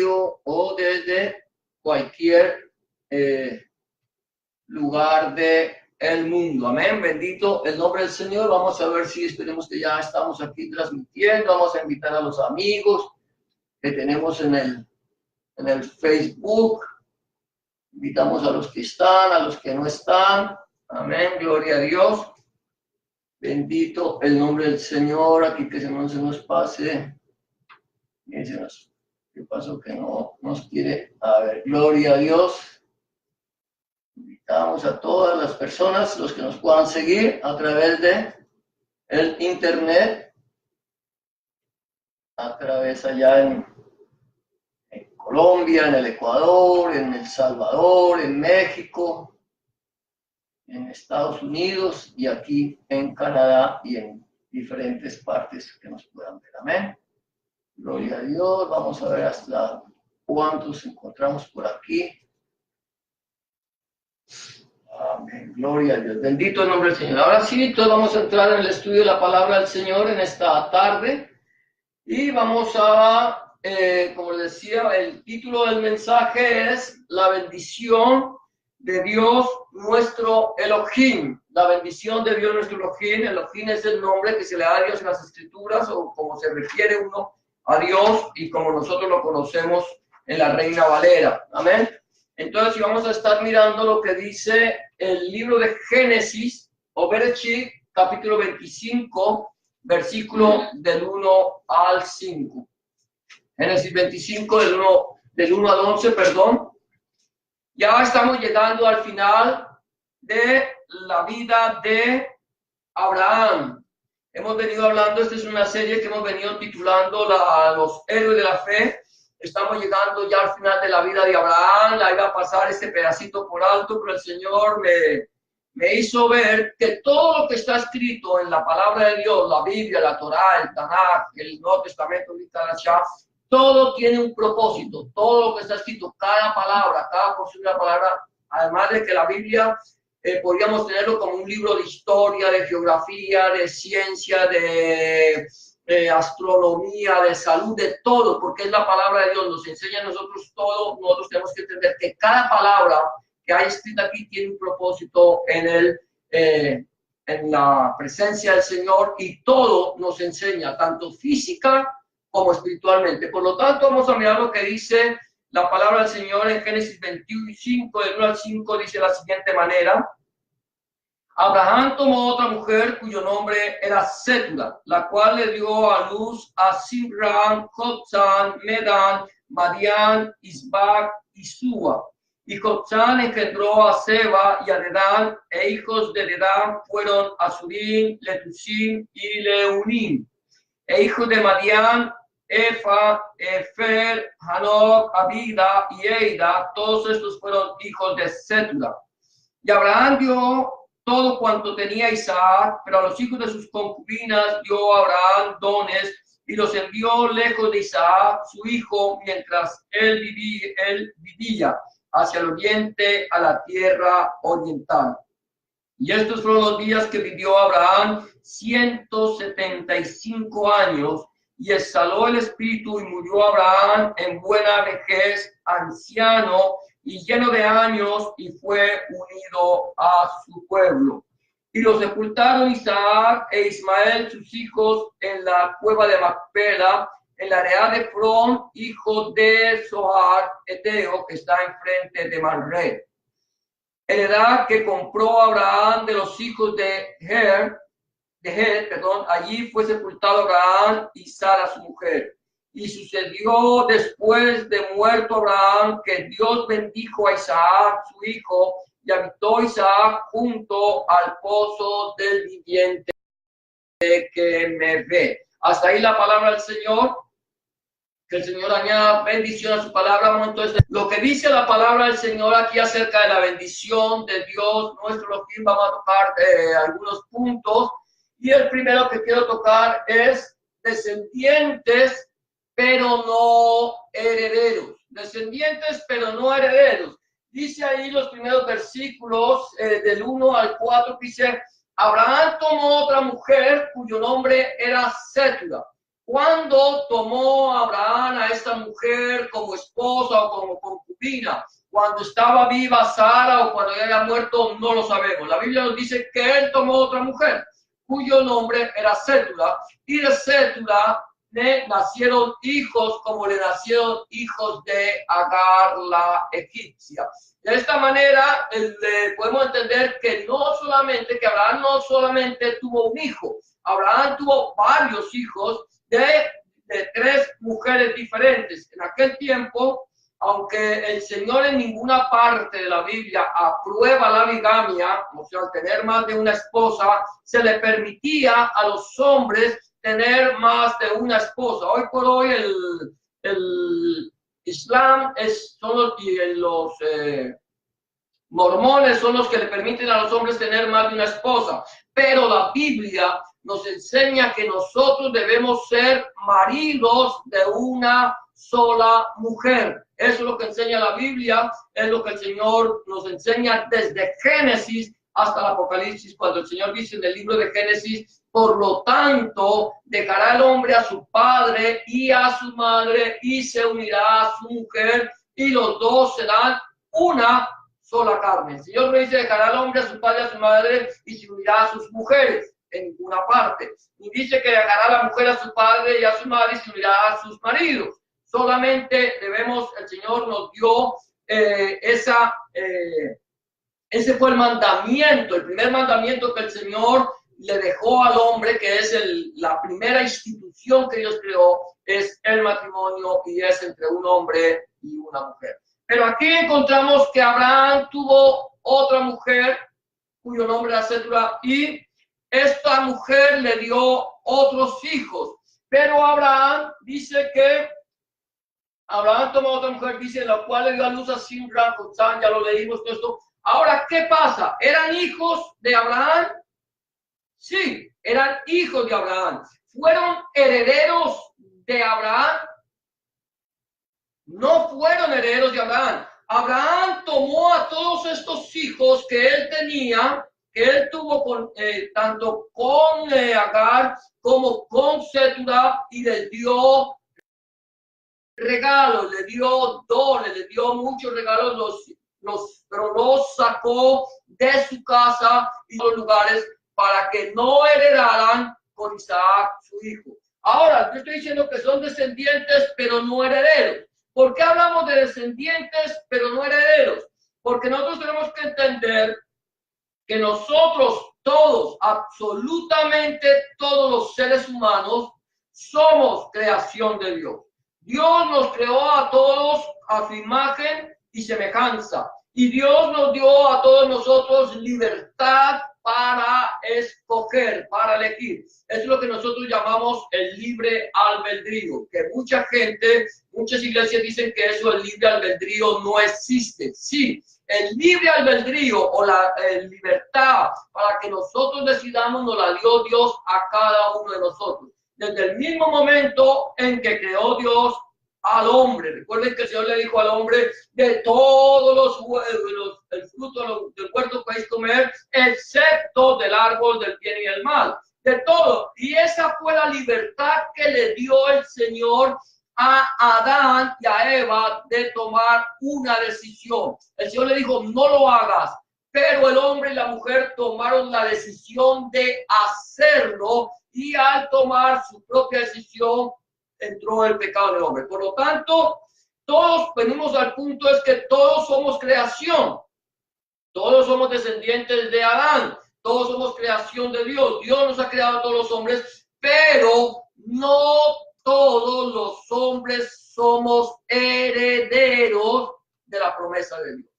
o desde cualquier lugar del mundo. Amén. Bendito el nombre del Señor. Vamos a ver si esperemos que ya estamos aquí transmitiendo. Vamos a invitar a los amigos que tenemos en el Facebook. Invitamos a los que están, a los que no están. Amén. Gloria a Dios. Bendito el nombre del Señor. Aquí que se nos pase. ¿Qué pasó? Que no nos quiere. A ver, gloria a Dios. Invitamos a todas las personas, los que nos puedan seguir a través de el internet, a través allá en Colombia, en el Ecuador, en El Salvador, en México, en Estados Unidos y aquí en Canadá y en diferentes partes que nos puedan ver. Amén. Gloria a Dios. Vamos a ver hasta cuántos encontramos por aquí. Amén. Gloria a Dios. Bendito el nombre del Señor. Ahora sí, todos vamos a entrar en el estudio de la palabra del Señor en esta tarde. Y vamos a, como les decía, el título del mensaje es La bendición de Dios nuestro Elohim. La bendición de Dios nuestro Elohim. Elohim es el nombre que se le da a Dios en las Escrituras, o como se refiere uno a Dios y como nosotros lo conocemos en la Reina Valera. Amén. Entonces, si vamos a estar mirando lo que dice el libro de Génesis, o Bereshit, capítulo 25, versículo del 1 al 5. Génesis 25, del 1 al 11, perdón. Ya estamos llegando al final de la vida de Abraham. Hemos venido hablando, esta es una serie que hemos venido titulando Los héroes de la fe. Estamos llegando ya al final de la vida de Abraham. La iba a pasar este pedacito por alto, pero el Señor me hizo ver que todo lo que está escrito en la palabra de Dios, la Biblia, la Torá, el Tanaj, el Nuevo Testamento, el Tanashá, todo tiene un propósito. Todo lo que está escrito, cada palabra, cada porción de la palabra, además de que la Biblia podríamos tenerlo como un libro de historia, de geografía, de ciencia, de astronomía, de salud, de todo, porque es la palabra de Dios, nos enseña a nosotros todo. Nosotros tenemos que entender que cada palabra que hay escrita aquí tiene un propósito en la presencia del Señor, y todo nos enseña, tanto física como espiritualmente. Por lo tanto, vamos a mirar lo que dice la palabra del Señor en Génesis 25, del 1 al 5, dice de la siguiente manera: Abraham tomó otra mujer cuyo nombre era Sétura, la cual le dio a luz a Simran, Jotzán, Medan, Madián, Isbac y Súa. Y Jotzán engendró a Seba y a Dedán, e hijos de Dedán fueron Asurim, Letusim y Leunim. E hijos de Madián, Efa, Efer, Hanok, Abida y Eida. Todos estos fueron hijos de Sétura. Y Abraham dio todo cuanto tenía Isaac, pero a los hijos de sus concubinas dio a Abraham dones y los envió lejos de Isaac, su hijo, mientras él vivía hacia el oriente, a la tierra oriental. Y estos fueron los días que vivió Abraham, 175 años, y exhaló el espíritu, y murió Abraham en buena vejez, anciano y lleno de años, y fue unido a su pueblo. Y lo sepultaron Isaac e Ismael, sus hijos, en la cueva de Macpela, en la heredad de Efrón, hijo de Zohar, Eteo, que está enfrente de Mamre. Heredad que compró Abraham de los hijos de Het, allí fue sepultado Abraham y Sara su mujer. Y sucedió después de muerto Abraham que Dios bendijo a Isaac su hijo, y habitó Isaac junto al pozo del viviente que me ve. Hasta ahí la palabra del Señor. Que el Señor añada bendición a su palabra. Entonces, lo que dice la palabra del Señor aquí acerca de la bendición de Dios nuestro Elohim, vamos a tocar algunos puntos. Y el primero que quiero tocar es descendientes, pero no herederos. Descendientes, pero no herederos. Dice ahí los primeros versículos del 1 al 4, dice: Abraham tomó otra mujer cuyo nombre era Sétura, ¿Cuándo tomó Abraham a esta mujer como esposa o como concubina? Cuando estaba viva Sara o cuando ya había muerto, no lo sabemos. La Biblia nos dice que él tomó otra mujer, cuyo nombre era Sétula, y de Sétula le nacieron hijos como le nacieron hijos de Agar la egipcia. De esta manera podemos entender que que Abraham no solamente tuvo un hijo, Abraham tuvo varios hijos de tres mujeres diferentes. En aquel tiempo, aunque el Señor en ninguna parte de la Biblia aprueba la bigamia, o sea, tener más de una esposa, se le permitía a los hombres tener más de una esposa. Hoy por hoy el Islam son los mormones son los que le permiten a los hombres tener más de una esposa, pero la Biblia nos enseña que nosotros debemos ser maridos de una sola mujer. Eso es lo que enseña la Biblia, es lo que el Señor nos enseña desde Génesis hasta el Apocalipsis, cuando el Señor dice en el libro de Génesis: por lo tanto, dejará el hombre a su padre y a su madre y se unirá a su mujer y los dos serán una sola carne. El Señor no dice dejará al hombre a su padre y a su madre y se unirá a sus mujeres en ninguna parte. Ni dice que dejará a la mujer a su padre y a su madre y se unirá a sus maridos. Solamente el Señor nos dio ese fue el mandamiento, el primer mandamiento que el Señor le dejó al hombre, que es la primera institución que Dios creó, es el matrimonio y es entre un hombre y una mujer. Pero aquí encontramos que Abraham tuvo otra mujer cuyo nombre era Sétula y esta mujer le dio otros hijos. Pero Abraham dice que Abraham tomó otra mujer, dice, la cual le dio a luz a Simra, Jotzán, ya lo leímos todo esto. Ahora, ¿qué pasa? ¿Eran hijos de Abraham? Sí, eran hijos de Abraham. ¿Fueron herederos de Abraham? No fueron herederos de Abraham. Abraham tomó a todos estos hijos que él tenía, que él tuvo tanto con Agar como con Sétula, y les dio regalos, le dio dones, le dio muchos regalos, pero los sacó de su casa y de los lugares para que no heredaran con Isaac, su hijo. Ahora, yo estoy diciendo que son descendientes, pero no herederos. ¿Por qué hablamos de descendientes, pero no herederos? Porque nosotros tenemos que entender que nosotros todos, absolutamente todos los seres humanos, somos creación de Dios. Dios nos creó a todos a su imagen y semejanza. Y Dios nos dio a todos nosotros libertad para escoger, para elegir. Eso es lo que nosotros llamamos el libre albedrío. Que muchas iglesias dicen que eso, el libre albedrío, no existe. Sí, el libre albedrío o la libertad para que nosotros decidamos nos la dio Dios a cada uno de nosotros. Desde el mismo momento en que creó Dios al hombre. Recuerden que el Señor le dijo al hombre: de todos el fruto del huerto podéis comer, excepto del árbol del bien y el mal. De todo. Y esa fue la libertad que le dio el Señor a Adán y a Eva de tomar una decisión. El Señor le dijo: no lo hagas. Pero el hombre y la mujer tomaron la decisión de hacerlo, y al tomar su propia decisión entró el pecado en el hombre. Por lo tanto, todos venimos al punto es que todos somos creación. Todos somos descendientes de Adán. Todos somos creación de Dios. Dios nos ha creado a todos los hombres, pero no todos los hombres somos herederos de la promesa de Dios.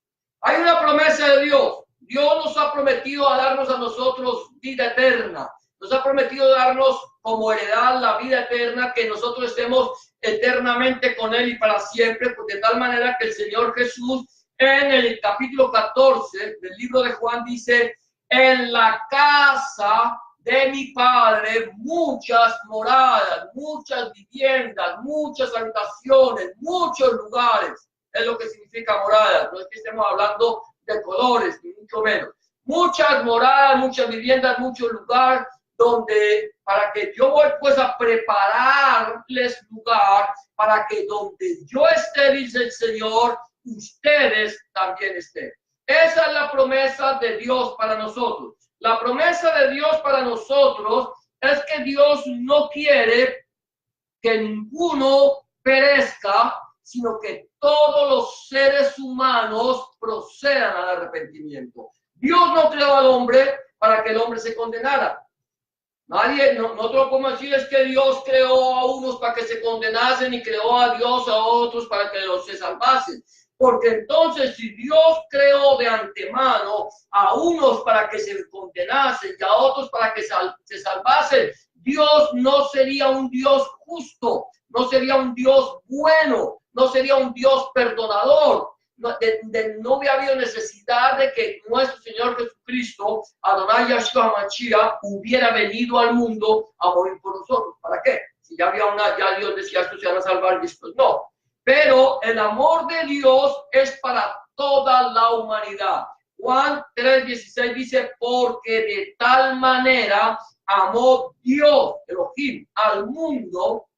Hay una promesa de Dios. Dios nos ha prometido a darnos a nosotros vida eterna. Nos ha prometido darnos como heredad la vida eterna, que nosotros estemos eternamente con Él y para siempre, de tal manera que el Señor Jesús en el capítulo 14 del libro de Juan dice: en la casa de mi Padre muchas moradas, muchas viviendas, muchas habitaciones, muchos lugares. Es lo que significa morada. No es que estemos hablando de colores, ni mucho menos. Muchas moradas, muchas viviendas, muchos lugares, para que yo voy pues a prepararles lugar para que donde yo esté, dice el Señor, ustedes también estén. Esa es la promesa de Dios para nosotros. La promesa de Dios para nosotros es que Dios no quiere que ninguno perezca, sino que todos los seres humanos procedan al arrepentimiento. Dios no creó al hombre para que el hombre se condenara. Nosotros podemos decir es que Dios creó a unos para que se condenasen y creó a Dios a otros para que los se salvasen. Porque entonces si Dios creó de antemano a unos para que se condenasen y a otros para que se salvasen, Dios no sería un Dios justo, no sería un Dios bueno, no sería un Dios perdonador. No había habido necesidad de que nuestro Señor Jesucristo, Adonai Yahshua Mashiach, hubiera venido al mundo a morir por nosotros. ¿Para qué? Si ya ya Dios decía, estos se van a salvar y estos no. Pero el amor de Dios es para toda la humanidad. Juan 3:16 dice, porque de tal manera amó Dios, Elohim, al mundo,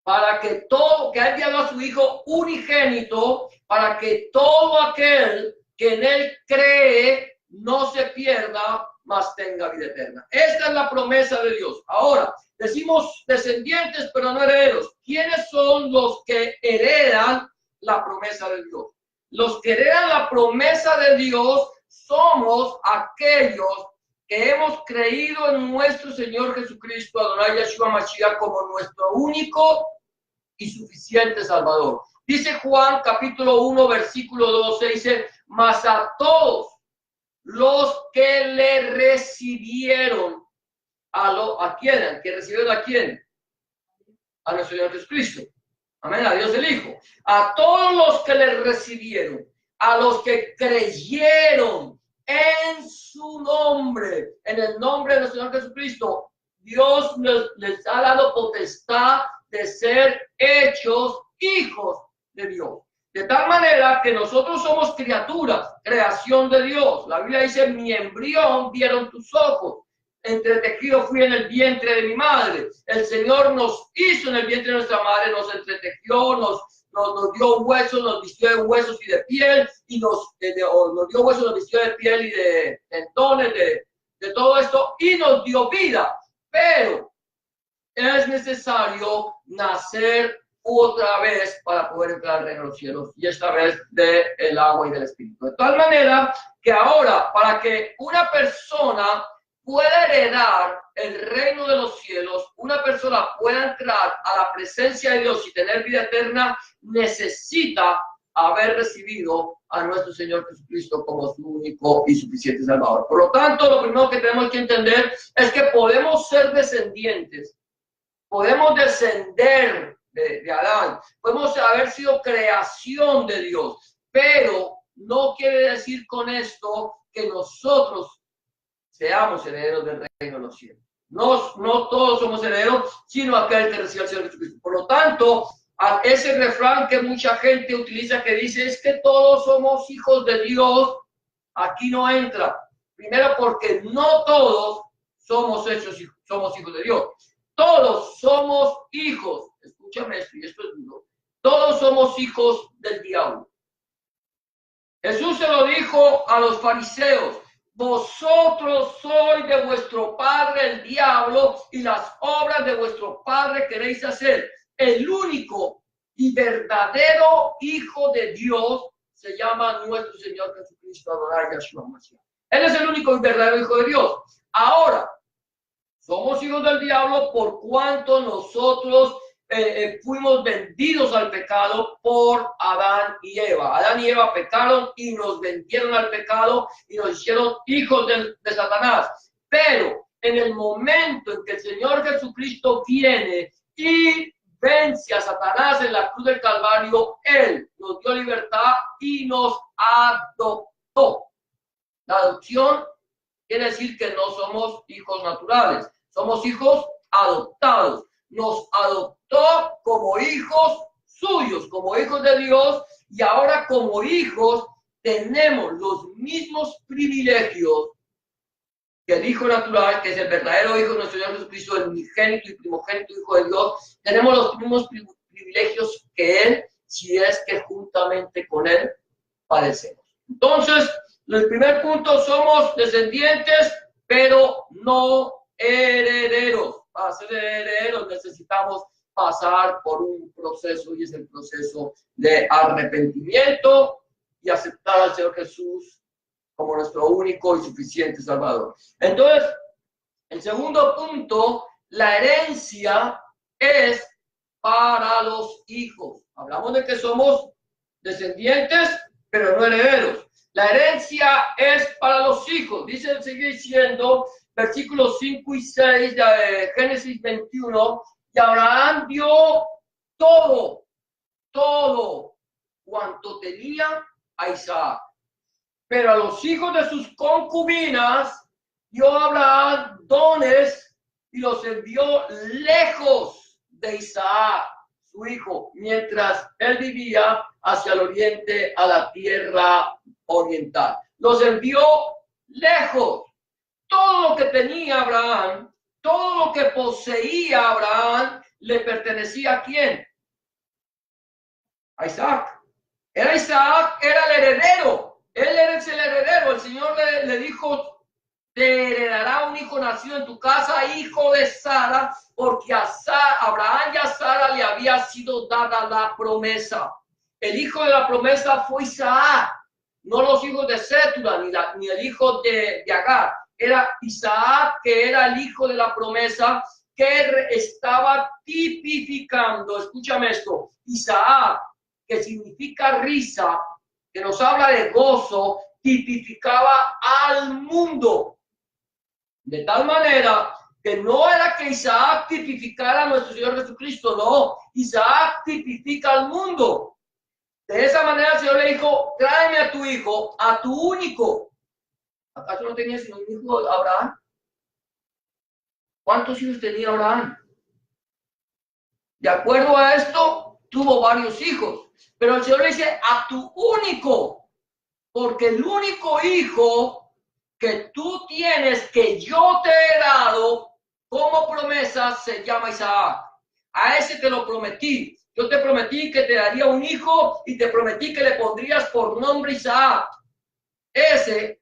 para que todo, que ha enviado a su Hijo unigénito, para que todo aquel que en él cree no se pierda, mas tenga vida eterna. Esta es la promesa de Dios. Ahora, decimos descendientes, pero no herederos. ¿Quiénes son los que heredan la promesa de Dios? Los que heredan la promesa de Dios somos aquellos que hemos creído en nuestro Señor Jesucristo, Adonai Yahshua Mashiach, como nuestro único y suficiente Salvador. Dice Juan capítulo 1, versículo 12, dice, mas a todos los que le recibieron, ¿a quién? ¿Que recibieron a quién? A nuestro Señor Jesucristo. Amén, a Dios el Hijo. A todos los que le recibieron, a los que creyeron en su nombre, en el nombre de nuestro Señor Jesucristo, Dios les ha dado potestad de ser hechos hijos de Dios. De tal manera que nosotros somos criaturas, creación de Dios. La Biblia dice, mi embrión vieron tus ojos. Entretejido fui en el vientre de mi madre. El Señor nos hizo en el vientre de nuestra madre, nos entretejió, nos dio huesos, nos vistió de huesos y de piel, y nos dio huesos, nos vistió de piel y de tendones, de todo esto, y nos dio vida. Pero es necesario nacer otra vez para poder entrar al reino de los cielos, y esta vez del agua y del Espíritu. De tal manera que ahora, para que una persona pueda heredar el reino de los cielos, una persona pueda entrar a la presencia de Dios y tener vida eterna, necesita haber recibido a nuestro Señor Jesucristo como su único y suficiente Salvador. Por lo tanto, lo primero que tenemos que entender es que podemos ser descendientes, podemos descender de Adán, podemos haber sido creación de Dios, pero no quiere decir con esto que nosotros seamos herederos del reino de los cielos. No todos somos herederos, sino aquel que recibe al Señor Jesucristo. Por lo tanto, a ese refrán que mucha gente utiliza que dice es que todos somos hijos de Dios, aquí no entra. Primero porque no todos somos hijos de Dios. Todos somos hijos, escúchame esto, y esto es duro, todos somos hijos del diablo. Jesús se lo dijo a los fariseos, vosotros sois de vuestro padre el diablo y las obras de vuestro padre queréis hacer. El único y verdadero Hijo de Dios se llama nuestro Señor Jesucristo, Adonai Yahshua Mashiach. Él es el único y verdadero Hijo de Dios. Ahora, somos hijos del diablo por cuanto nosotros fuimos vendidos al pecado por Adán y Eva. Adán y Eva pecaron y nos vendieron al pecado y nos hicieron hijos de Satanás. Pero en el momento en que el Señor Jesucristo viene y vence a Satanás en la cruz del Calvario, Él nos dio libertad y nos adoptó. La adopción quiere decir que no somos hijos naturales, somos hijos adoptados. Nos adoptó como hijos suyos, como hijos de Dios, y ahora como hijos tenemos los mismos privilegios que el Hijo natural, que es el verdadero Hijo de nuestro Señor Jesucristo, el unigénito y primogénito Hijo de Dios, tenemos los mismos privilegios que Él, si es que juntamente con Él padecemos. Entonces, el primer punto, somos descendientes, pero no herederos. Para ser herederos necesitamos pasar por un proceso, y es el proceso de arrepentimiento y aceptar al Señor Jesús como nuestro único y suficiente Salvador. Entonces, el segundo punto, la herencia es para los hijos. Hablamos de que somos descendientes, pero no herederos. La herencia es para los hijos. Dice, sigue diciendo, versículos 5 y 6 de Génesis 21, y Abraham dio todo cuanto tenía a Isaac. Pero a los hijos de sus concubinas dio Abraham dones y los envió lejos de Isaac, su hijo, mientras él vivía hacia el oriente, a la tierra oriental. Los envió lejos. Todo lo que tenía Abraham, todo lo que poseía Abraham, le pertenecía ¿a quién? A Isaac. Era Isaac, era el heredero. Él es el heredero. El Señor le dijo, te heredará un hijo nacido en tu casa, hijo de Sara, porque a Abraham y a Sara le había sido dada la promesa. El hijo de la promesa fue Isaac, no los hijos de Sétura, ni el hijo de Agar. Era Isaac, que era el hijo de la promesa, que estaba tipificando, escúchame esto, Isaac, que significa risa, que nos habla de gozo, tipificaba al mundo. De tal manera que no era que Isaac tipificara a nuestro Señor Jesucristo, no. Isaac tipifica al mundo. De esa manera el Señor le dijo, tráeme a tu hijo, a tu único. ¿Acaso no tenía sino un hijo Abraham? ¿Cuántos hijos tenía Abraham? De acuerdo a esto, tuvo varios hijos. Pero el Señor le dice, a tu único, porque el único hijo que tú tienes, que yo te he dado como promesa, se llama Isaac. A ese te lo prometí. Yo te prometí que te daría un hijo y te prometí que le pondrías por nombre Isaac.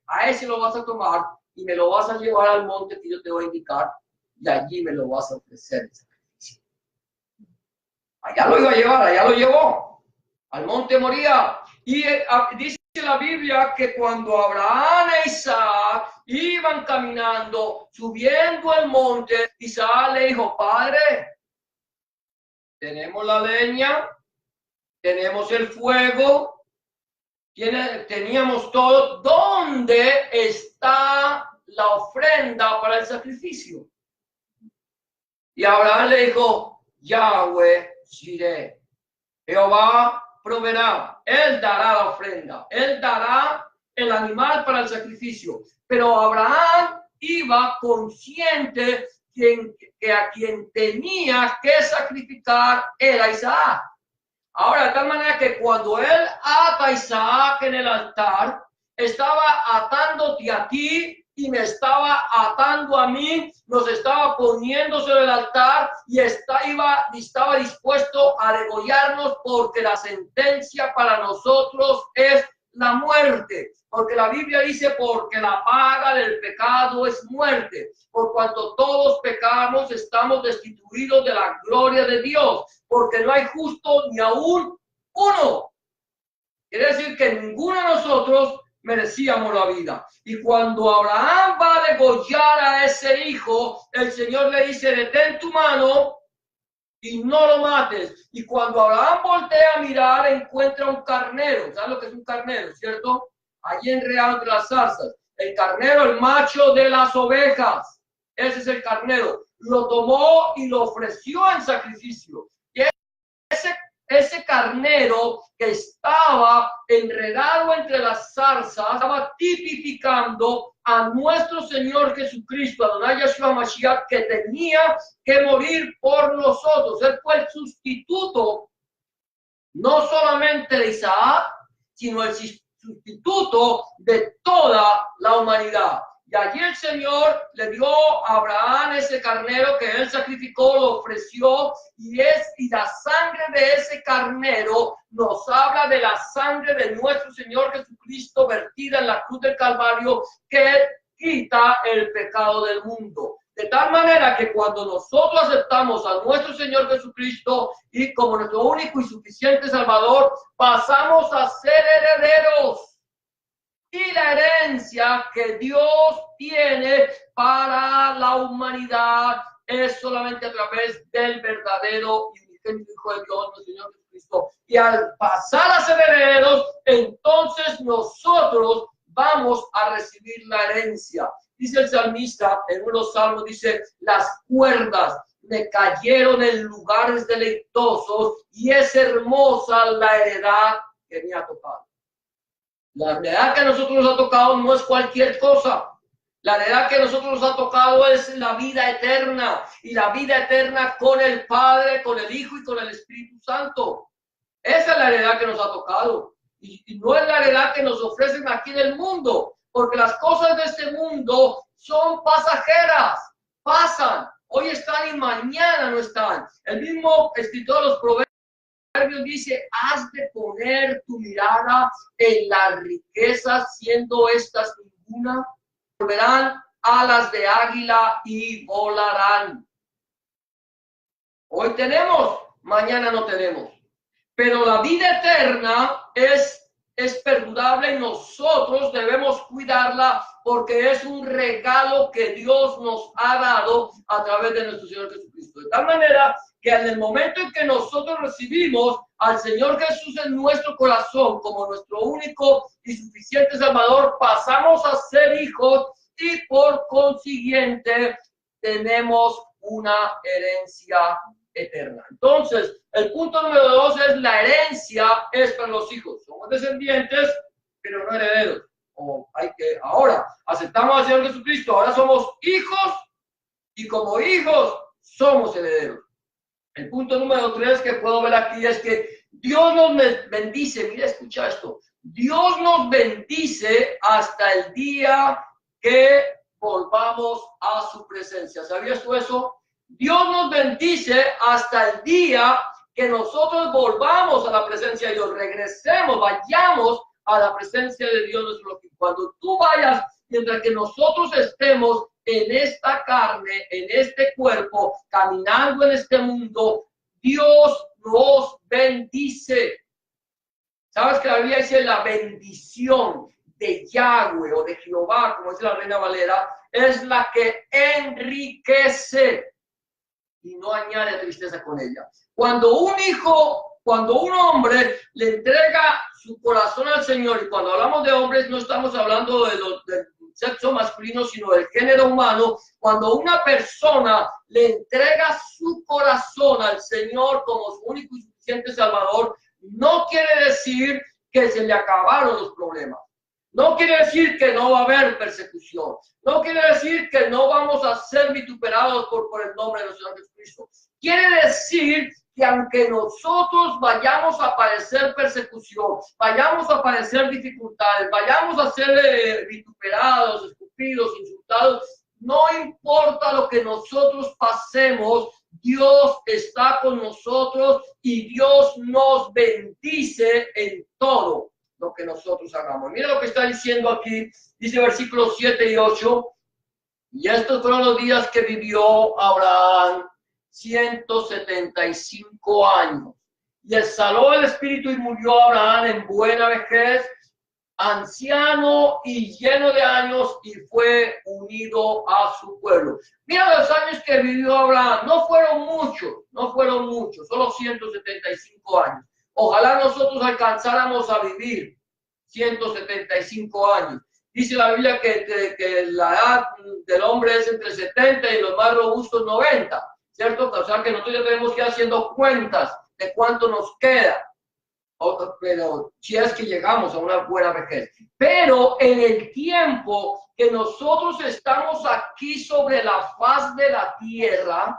A ese lo vas a tomar y me lo vas a llevar al monte que yo te voy a indicar y allí me lo vas a ofrecer en sacrificio. Allá lo iba a llevar, allá lo llevó. Al monte Moría. Y dice la Biblia que cuando Abraham e Isaac iban caminando, subiendo el monte, Isaac le dijo, Padre, tenemos la leña, tenemos el fuego, teníamos todo. ¿Dónde está la ofrenda para el sacrificio? Y Abraham le dijo, Yahweh Jireh, Jehová proveerá, él dará la ofrenda, él dará el animal para el sacrificio. Pero Abraham iba consciente que a quien tenía que sacrificar era Isaac. Ahora, de tal manera que cuando él ata a Isaac en el altar, estaba atándote a ti y me estaba atando a mí, nos estaba poniendo sobre el altar y estaba dispuesto a degollarnos, porque la sentencia para nosotros es la muerte. Porque la Biblia dice, porque la paga del pecado es muerte. Por cuanto todos pecamos, estamos destituidos de la gloria de Dios, porque no hay justo ni aún uno. Quiere decir que ninguno de nosotros merecíamos la vida. Y cuando Abraham va a degollar a ese hijo, el Señor le dice, detén tu mano y no lo mates. Y cuando Abraham voltea a mirar, encuentra un carnero. ¿Sabes lo que es un carnero, cierto? Allí enredado entre las zarzas. El carnero, el macho de las ovejas. Ese es el carnero. Lo tomó y lo ofreció en sacrificio. Y ese carnero que estaba enredado entre las zarzas estaba tipificando a nuestro Señor Jesucristo, Adonai Yeshua Mashiach, que tenía que morir por nosotros. Él fue el sustituto, no solamente de Isaac, sino el sustituto de toda la humanidad. Y allí el Señor le dio a Abraham ese carnero que él sacrificó, lo ofreció, y la sangre de ese carnero nos habla de la sangre de nuestro Señor Jesucristo vertida en la cruz del Calvario, que quita el pecado del mundo. De tal manera que cuando nosotros aceptamos a nuestro Señor Jesucristo y como nuestro único y suficiente Salvador, pasamos a ser herederos. Y la herencia que Dios tiene para la humanidad es solamente a través del verdadero y unigénito Hijo de Dios, nuestro Señor Jesucristo. Y al pasar a ser herederos, entonces nosotros vamos a recibir la herencia. Dice el salmista en uno de los salmos, dice, las cuerdas me cayeron en lugares deleitosos y es hermosa la heredad que me ha tocado. La heredad que a nosotros nos ha tocado no es cualquier cosa. La heredad que a nosotros nos ha tocado es la vida eterna. Y la vida eterna con el Padre, con el Hijo y con el Espíritu Santo. Esa es la heredad que nos ha tocado. Y no es la heredad que nos ofrecen aquí en el mundo. Porque las cosas de este mundo son pasajeras. Pasan. Hoy están y mañana no están. El mismo escritor de los Proverbios dice, has de poner tu mirada en las riquezas, siendo estas ninguna, volverán alas de águila y volarán. Hoy tenemos, mañana no tenemos, pero la vida eterna es perdurable y nosotros debemos cuidarla porque es un regalo que Dios nos ha dado a través de nuestro Señor Jesucristo. De tal manera que en el momento en que nosotros recibimos al Señor Jesús en nuestro corazón como nuestro único y suficiente Salvador, pasamos a ser hijos y por consiguiente tenemos una herencia eterna. Entonces, el punto número 2 es la herencia es para los hijos. Somos descendientes, pero no herederos. Ahora aceptamos al Señor Jesucristo, ahora somos hijos y como hijos somos herederos. El punto número 3 que puedo ver aquí es que Dios nos bendice. Mira, escucha esto. Dios nos bendice hasta el día que volvamos a su presencia. ¿Sabías tú eso? Dios nos bendice hasta el día que nosotros volvamos a la presencia de Dios, regresemos, vayamos a la presencia de Dios. Cuando tú vayas, mientras que nosotros estemos en esta carne, en este cuerpo, caminando en este mundo, Dios nos bendice. ¿Sabes que la Biblia dice la bendición de Yahweh o de Jehová, como dice la Reina Valera, es la que enriquece y no añade tristeza con ella? Cuando un hombre le entrega su corazón al Señor, y cuando hablamos de hombres no estamos hablando del sexo masculino, sino del género humano, cuando una persona le entrega su corazón al Señor como su único y suficiente Salvador, no quiere decir que se le acabaron los problemas. No quiere decir que no va a haber persecución. No quiere decir que no vamos a ser vituperados por el nombre de nuestro Señor Jesucristo. Quiere decir que aunque nosotros vayamos a padecer persecución, vayamos a padecer dificultades, vayamos a ser vituperados, escupidos, insultados, no importa lo que nosotros pasemos, Dios está con nosotros y Dios nos bendice en todo lo que nosotros hagamos. Mira lo que está diciendo aquí, dice versículos 7 y 8, y estos fueron los días que vivió Abraham, 175 años, y exhaló el espíritu y murió Abraham en buena vejez, anciano y lleno de años, y fue unido a su pueblo. Mira los años que vivió Abraham, no fueron muchos, solo 175 años. Ojalá nosotros alcanzáramos a vivir 175 años. Dice la Biblia que la edad del hombre es entre 70 y los más robustos 90, ¿cierto? O sea que nosotros ya tenemos que ir haciendo cuentas de cuánto nos queda. Pero si es que llegamos a una buena vejez. Pero en el tiempo que nosotros estamos aquí sobre la faz de la tierra,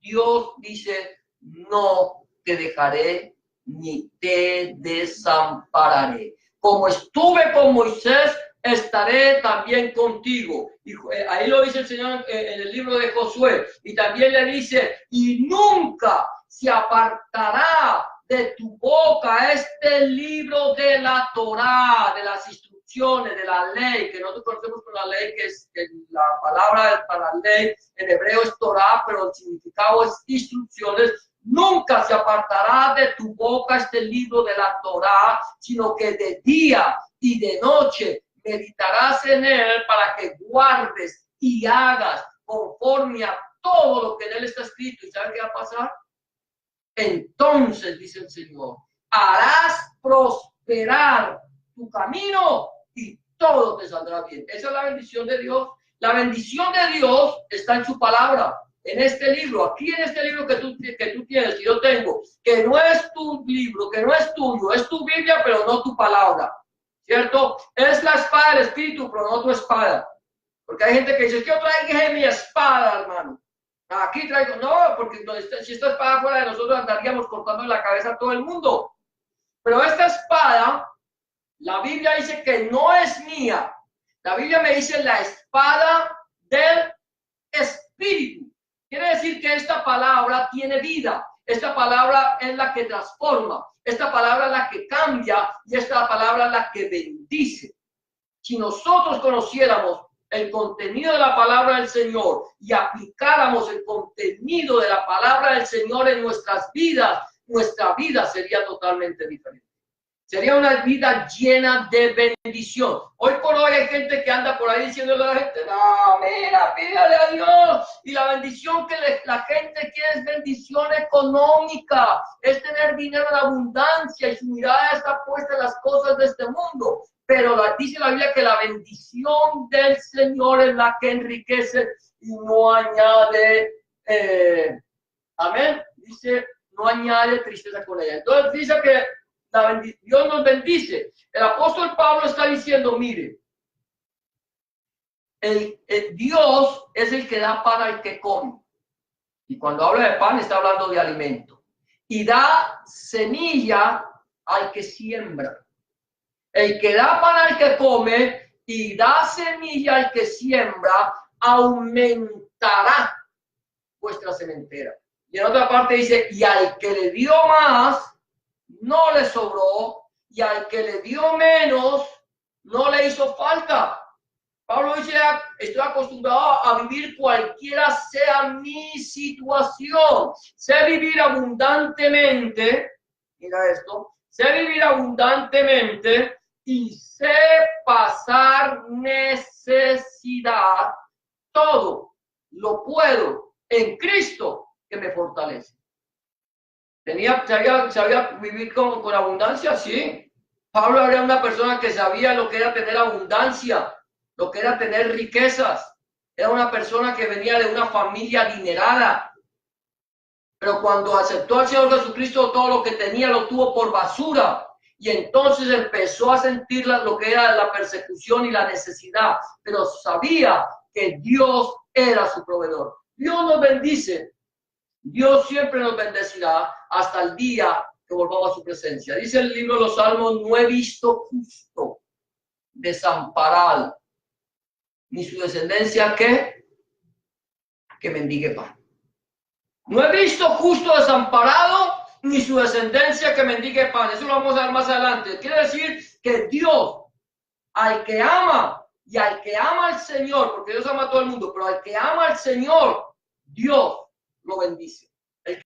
Dios dice, no te dejaré ni te desampararé. Como estuve con Moisés, estaré también contigo. Y ahí lo dice el Señor en el libro de Josué. Y también le dice, y nunca se apartará de tu boca este libro de la Torá, de las instrucciones, de la ley, que nosotros conocemos con la ley, que es la palabra para ley, en hebreo es Torá, pero el significado es instrucciones. Nunca se apartará de tu boca este libro de la Torá, sino que de día y de noche meditarás en él para que guardes y hagas conforme a todo lo que en él está escrito. ¿Y sabes qué va a pasar? Entonces, dice el Señor, harás prosperar tu camino y todo te saldrá bien. Esa es la bendición de Dios. La bendición de Dios está en su palabra, en este libro, aquí en este libro que tú tienes, que yo tengo, que no es tu libro, que no es tuyo, es tu Biblia, pero no tu palabra, ¿cierto? Es la espada del Espíritu, pero no tu espada. Porque hay gente que dice, yo traigo mi espada, hermano. Aquí traigo, no, porque si esta espada fuera de nosotros andaríamos cortando la cabeza a todo el mundo. Pero esta espada, la Biblia dice que no es mía. La Biblia me dice la espada del Espíritu. Quiere decir que esta palabra tiene vida. Esta palabra es la que transforma. Esta palabra es la que cambia y esta palabra es la que bendice. Si nosotros conociéramos el contenido de la palabra del Señor y aplicáramos el contenido de la palabra del Señor en nuestras vidas, nuestra vida sería totalmente diferente. Sería una vida llena de bendición. Hoy por hoy hay gente que anda por ahí diciéndole a la gente, no, mira, pídale a Dios. Y la bendición que la gente quiere es bendición económica, es tener dinero en abundancia y su mirada está puesta en las cosas de este mundo. Pero dice la Biblia que la bendición del Señor es la que enriquece y no añade, amén, dice, no añade tristeza con ella. Entonces dice que Dios nos bendice. El apóstol Pablo está diciendo, mire, el Dios es el que da pan al que come. Y cuando habla de pan está hablando de alimento. Y da semilla al que siembra. El que da pan al que come y da semilla al que siembra, aumentará vuestra sementera. Y en otra parte dice, y al que le dio más, no le sobró, y al que le dio menos, no le hizo falta. Pablo dice, estoy acostumbrado a vivir cualquiera sea mi situación. Sé vivir abundantemente, mira esto, sé vivir abundantemente y sé pasar necesidad. Todo lo puedo en Cristo que me fortalece. ¿Sabía vivir con abundancia? Sí. Pablo era una persona que sabía lo que era tener abundancia, lo que era tener riquezas. Era una persona que venía de una familia adinerada. Pero cuando aceptó al Señor Jesucristo, todo lo que tenía lo tuvo por basura. Y entonces empezó a sentir lo que era la persecución y la necesidad. Pero sabía que Dios era su proveedor. Dios nos bendice. Dios siempre nos bendecirá hasta el día que volvamos a su presencia. Dice el libro de los Salmos, no he visto justo desamparado, ni su descendencia que mendigue pan. No he visto justo desamparado, ni su descendencia que mendigue pan. Eso lo vamos a ver más adelante. Quiere decir que Dios, al que ama y al que ama al Señor, porque Dios ama a todo el mundo, pero al que ama al Señor, Dios lo bendice.